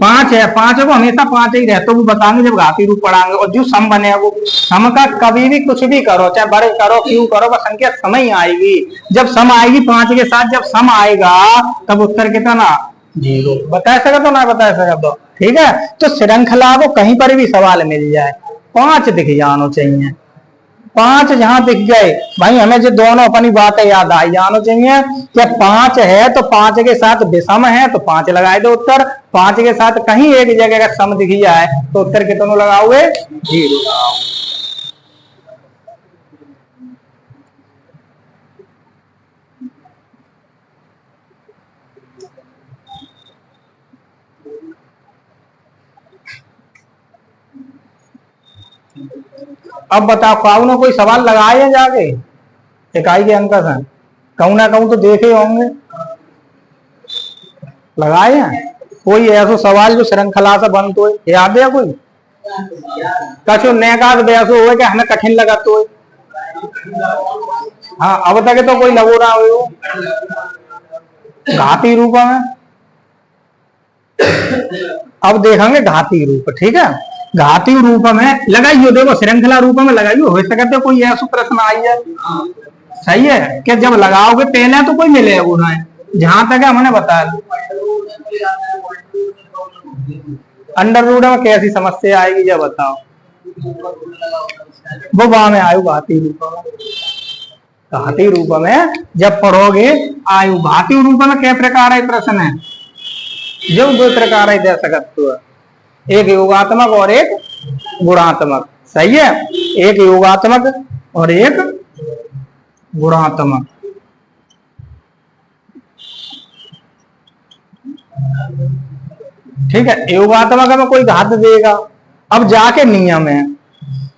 5 है, 5 को हमेशा 5 ही रहते वो बताएंगे जब घाती रूप पढ़ाएंगे। और जो सम बने वो सम का कभी भी कुछ भी करो, चाहे बड़े करो क्यों करो, बस संख्या समय आएगी, जब सम आएगी 5 के साथ, जब सम आएगा तब उत्तर कितना 0 बता सका तो ना बता सका तो, ठीक है। तो श्रृंखला को कहीं पर भी सवाल मिल जाए 5 दिख जाना चाहिए, 5 जहां दिख गए भाई, हमें जो दोनों अपनी बातें याद आई जाना चाहिए कि 5 है तो 5 के साथ विषम है तो 5 लगाए दो उत्तर, 5 के साथ कहीं एक जगह अगर सम दिख जाए तो उत्तर कितनों लगाओगे 0 लगाओगे। अब बताओ काऊ ने कोई सवाल लगाए हैं जाके इकाई के अंक से, कहूं ना कहूं तो देखे होंगे, लगाए हैं कोई ऐसा सवाल जो श्रृंखला से बनते हो, याद है कोई कछु नेकाद वैसो हो कि हमें कठिन लगा तो, हाँ अब तक तो कोई लगो ना हो घाती रूप में। अब देखेंगे घाती रूप, ठीक है। घाती रूप में लगाइयो, देखो श्रृंखला रूप में लगाइयो, हो सकते कोई ऐसा प्रश्न आई है, सही है कि जब लगाओगे पहले तो कोई मिलेगा ना, जहां तक है हमने बताया। अंडर रूट में कैसी समस्या आएगी जब बताओ, वो वहां में आयु घाती रूप में, घाती रूप में जब पढ़ोगे आयु घाती रूप में क्या प्रकार है प्रश्न है, जो दो प्रकार है दे सकते हो, एक योगात्मक और एक गुणात्मक। सही है, एक योगात्मक और एक गुणात्मक। ठीक है, योगात्मक में कोई घात देगा। अब जाके नियम है,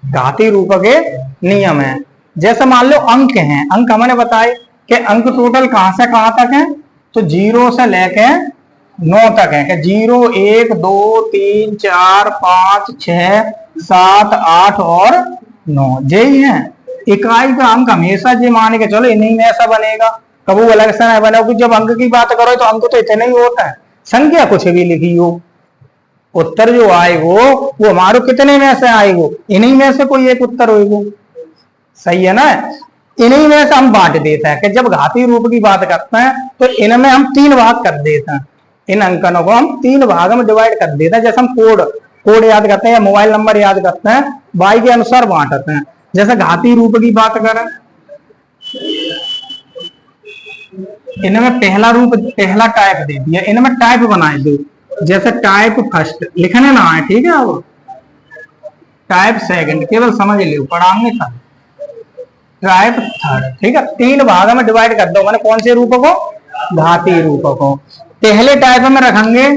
घाती रूप के नियम है। जैसे मान लो अंक हैं, अंक हमने बताए कि अंक टोटल कहां से कहां तक है, तो 0 से लेके 9 तक है कि 0 1 2 3 4 5 6 7 8 और 9 यही है। इकाई का अंक हमेशा ये मान के चलो इन्हीं में ऐसा बनेगा, कभी अलग से नहीं बनेगा। जब अंक की बात करो तो अंक तो इतना ही होता है, संख्या कुछ भी लिखी हो, उत्तर जो आएगो वो हमारो कितने में से आएगो, इन्हीं में से कोई एक उत्तर होएगो। सही है ना, इन्हीं में से हम बांट देते हैं कि जब घाती रूप की बात करते हैं तो इनमें हम 3 भाग कर देते हैं, इन अंकनों को हम 3 भाग में डिवाइड कर देते हैं। जैसे हम कोड याद करते हैं या मोबाइल नंबर याद करते हैं, वाई के अनुसार बांटते हैं। जैसे घाती रूप की बात करें, इनमें पहला रूप पहला टाइप दे दिया, इनमें टाइप बनाए दो। जैसे टाइप फर्स्ट लिखने ना है, ठीक है, अब टाइप सेकंड केवल समझ लो, पढ़ाएंगे था टाइप थर्ड। ठीक है, 3 भाग में डिवाइड कर दो, मैंने कौन से रूप को, घाती रूप को। पहले टाइप में रखेंगे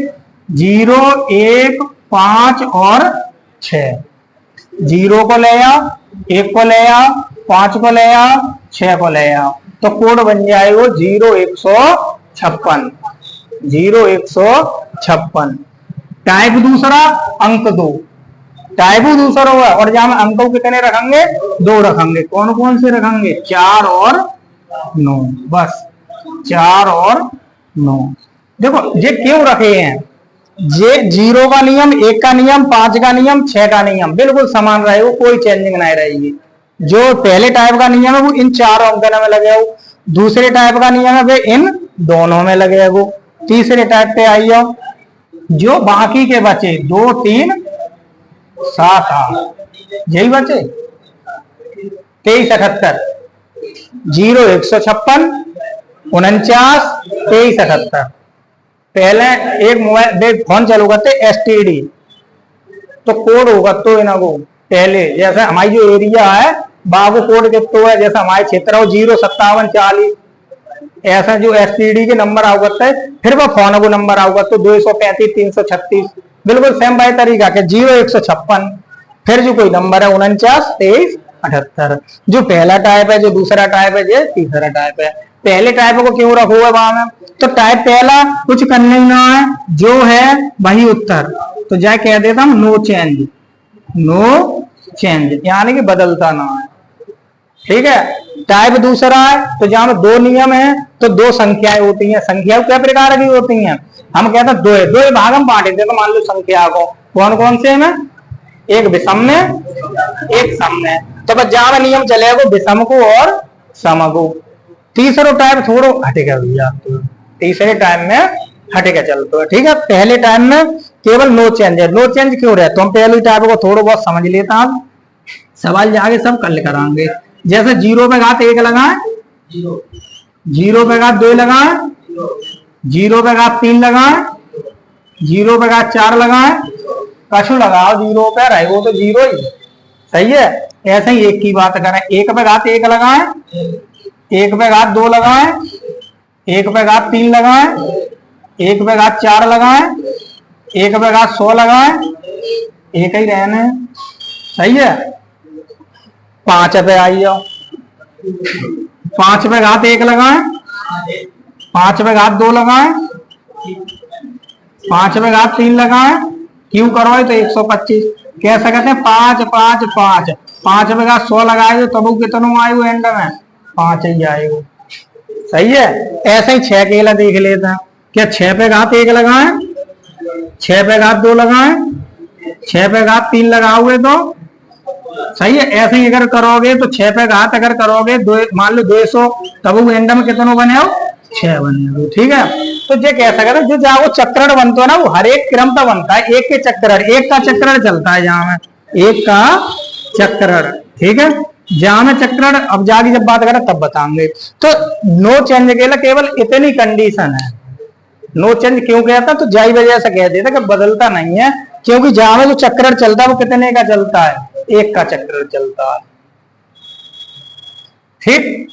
0 1 5 और 6, 0 को ले आओ, 1 को ले आओ, 5 को ले आओ, 6 को ले आओ, तो कोड बन जाएगा 0 156, 0 156। टाइप दूसरा अंक 2, टाइप दूसरा होगा, और जहां अंक कितने रखेंगे, 2 रखेंगे। कौन कौन से रखेंगे, 4 और 9, बस 4 और 9। देखो ये क्यों रखे हैं, ये 0 का नियम, 1 का नियम, 5 का नियम, 6 का नियम बिल्कुल समान रहेगा, कोई चेंजिंग नहीं रहेगी। जो पहले टाइप का नियम है वो इन 4 अंकन में लगे हो, दूसरे टाइप का नियम है वे इन दोनों में लगे हो। तीसरे टाइप पे आई जाओ, जो बाकी के बचे 2 3 7 8 यही बचे 23 78, 0 156 49 23 78। पहले एक मोबाइल फोन चालू करते STD, तो कोड होगा तो इना को पहले, जैसे हमारी जो एरिया है बाबू कोड के तो है, जैसे हमारे क्षेत्र हो 0 57 40, ऐसा जो STD के नंबर आओ करता है, फिर वह फोन को नंबर आओ तो 235 336, बिल्कुल सेम बाय तरीका के 0 156, फिर जो कोई नंबर है 49 23 78। जो पहला टाइप है, जो दूसरा टाइप है, जो तीसरा टाइप है। पहले टाइप को क्यों रखो है वहां में, तो टाइप पहला कुछ करने ना है, जो है वही उत्तर, तो जाए कह देता हूं नो चेंज, नो चेंज यानी कि बदलता ना है। ठीक है, टाइप दूसरा है, तो जहां में 2 नियम है तो 2 संख्याएं होती हैं। संख्या क्या प्रकार की होती हैं, हम कहते हैं 2 भाग हम बांटे थे, तो मान लो संख्या को कौन कौन से में, एक विषम में एक सम में, तो बस जहां में नियम चलेगा विषम को और सम को। तीसरा टाइप थोड़ा हटेगा भैया, तीसरे टाइम में हटेगा चलते है। ठीक है, पहले टाइम में केवल नो चेंज है। नो चेंज क्यों रहे, तो हम पहले टाइप को थोड़ा बहुत समझ लेता हूं, सवाल जाके सब कल कराएंगे। जैसे 0 पे घात 1 लगाए, 0 पे घात 2 लगाए, 0 पे घात 3 लगाए, 0 पे घात 4 लगाए, कछु लगाओ 0 पे रहेगा तो 0 ही। सही है, ऐसे ही 1 की बात करें, 1 पे घात 1 लगाए, 1 पे घात 2 लगाए, 1 पे घात 3 लगाए, 1 पे घात 4 लगाए, 1 पे घात 100 लगाए, एक ही रहने। सही है, 5 पे आई जाओ, 5 पे घात 1 लगाए, 5 पे घात 2 लगाए, 5 पे घात 3 लगाए, क्यों करो तो 125। कैसे कहते हैं 5 5 5, 5 पे घात 100 लगाए तब कितनों आयु एंड में 5 ही आएगा। सही है, ऐसे ही 6 केला देख लेते हैं, क्या 6 पे घात 1 लगाए, 6 पे घात 2 लगाए, 6 पे घात 3 लगाओगे तो सही है। ऐसे ही अगर करोगे तो 6 पे घात अगर करोगे मान लो 200, तब वो एंड में कितनों बने हो, 6 बने हो। ठीक है, तो ये कह सकते जो जहाँ वो चक्रण बनता है ना, वो हर एक क्रम का बनता है, एक के चक्रण, एक का चक्रण चलता है जहाँ में, एक का चक्रण। ठीक है, जहां में चक्रण अब जाके जब बात करें तब बताएंगे। तो नो चेंज के लिए केवल इतनी कंडीशन है। नो चेंज क्यों कहता, तो जाई वजह से कह देता कि बदलता नहीं है, क्योंकि जहां में जो चक्रण चलता है वो कितने का चलता है, एक का चक्रण चलता है। ठीक,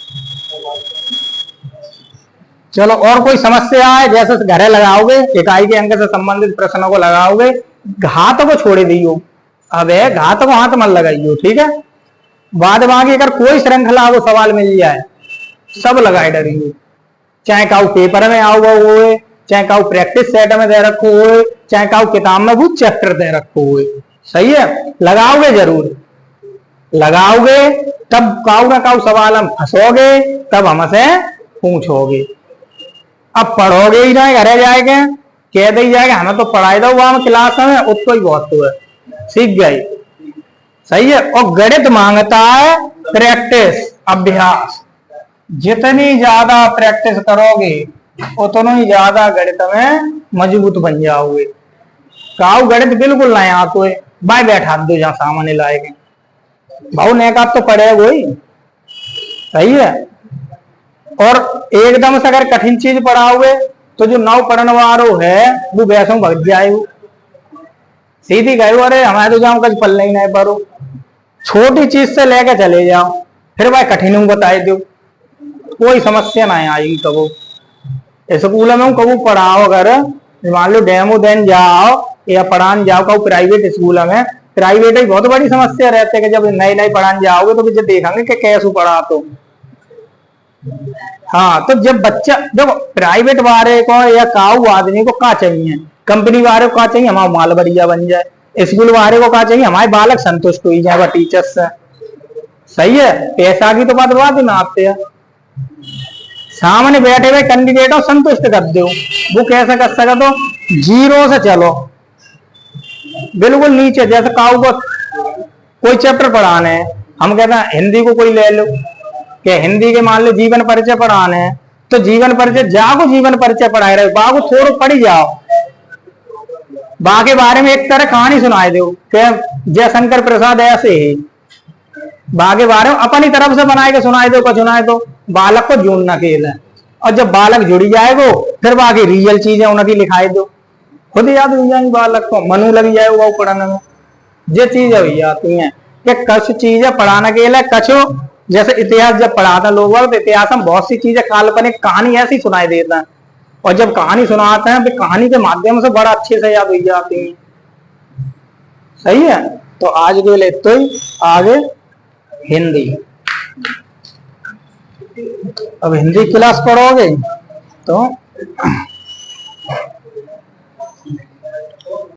चलो और कोई समस्या है, जैसे घरे लगाओगे इकाई के अंक से संबंधित प्रश्नों को लगाओगे, घात को छोड़ दियो, अब है घात को हाथ मत लगाइयो। ठीक है, बाद बाकी अगर कोई श्रृंखला वो सवाल मिल जाए सब लगाए डरिए, चाहे काउ पेपर में आओ हुए, चाहे काउ प्रैक्टिस सेट में दे रखो हुए, चाहे काउ किताब में वो चैप्टर दे रखो हुए। सही है, लगाओगे जरूर, लगाओगे तब काउ ना काउ सवाल हम फंसोगे, तब हमसे पूछोगे। अब पढ़ोगे ही ना, घरे जाएंगे कह दे जाएगा हमें तो पढ़ाई दो वहां क्लास में, उसको ही बहुत हुआ सीख गई। सही है, और गणित मांगता है प्रैक्टिस, अभ्यास। जितनी ज्यादा प्रैक्टिस करोगे उतना ही ज्यादा गणित में मजबूत बन जाओगे। काउ गणित बिल्कुल नहीं आते भाई, बैठा दो जहां सामने लाएंगे भाव नेका तो पड़ेगा ही। सही है, और एकदम से अगर कठिन चीज पढ़ाओगे तो जो नौ पढ़ने वालों है वो वैसे भग जाएगा, सीधी गए अरे हमारे तो जाऊं कल पल नहीं पढ़ो। छोटी चीज से लेके चले जाओ, फिर भाई कठिन बताए दो, कोई समस्या ना आएगी। कबो स्कूल में कबू पढ़ाओ, अगर मान लो डेमो देन जाओ या पढ़ान जाओ कबू प्राइवेट स्कूल में, प्राइवेट ही बहुत बड़ी समस्या रहती है कि जब नई नई पढ़ान जाओगे तो जब देखेंगे कि कैसे पढ़ा तो। हाँ, तो जब बच्चा देखो प्राइवेट वाले को या काऊ आदमी को क्या चाहिए, कंपनी वाले को क्या चाहिए, हमारा माल बढ़िया बन जाए, स्कूल वाले को क्या चाहिए, हमारे बालक संतुष्ट हो जाए टीचर्स से। सही है, पैसा की तो बात ही ना आते हैं, सामने बैठे हुए कैंडिडेट संतुष्ट कर दो। वो कैसे कर सकते हो, जीरो से चलो बिल्कुल नीचे, जैसे काऊ को कोई चैप्टर पढ़ाने है, हम कहते हैं हिंदी को कोई ले लो, कि हिंदी के मान लो जीवन परिचय पढ़ाने हैं, तो जीवन परिचय जाओ, जीवन परिचय पढ़ाए रहे बाबू थोड़ा पढ़ी जाओ, बाकी बारे में एक तरह कहानी सुनाए दो कि जयशंकर प्रसाद ऐसे ही, बाकी बारे में अपनी तरफ से बनाए के सुनाए दो, सुनाए दो, बालक को जोड़ना खेल है। और जब बालक जुड़ी जाएगो फिर बाकी रियल चीजें उनकी लिखाई दो, खुद याद हो जाएंगी बालक को, मनु लग जाएगा वो पढ़ने में। ये चीजें हुई जाती हैं कि कुछ चीजें पढ़ाने के लिए, कछो जैसे इतिहास जब पढ़ाता लोग तो इतिहास में बहुत सी चीजें काल्पनिक कहानी ऐसी सुनाई देता है, और जब कहानी सुनाते हैं तो कहानी के माध्यम से बड़ा अच्छे से याद हो जाती है। सही है, तो आज के लिए तो ही, आगे हिंदी। अब हिंदी क्लास पढ़ोगे तो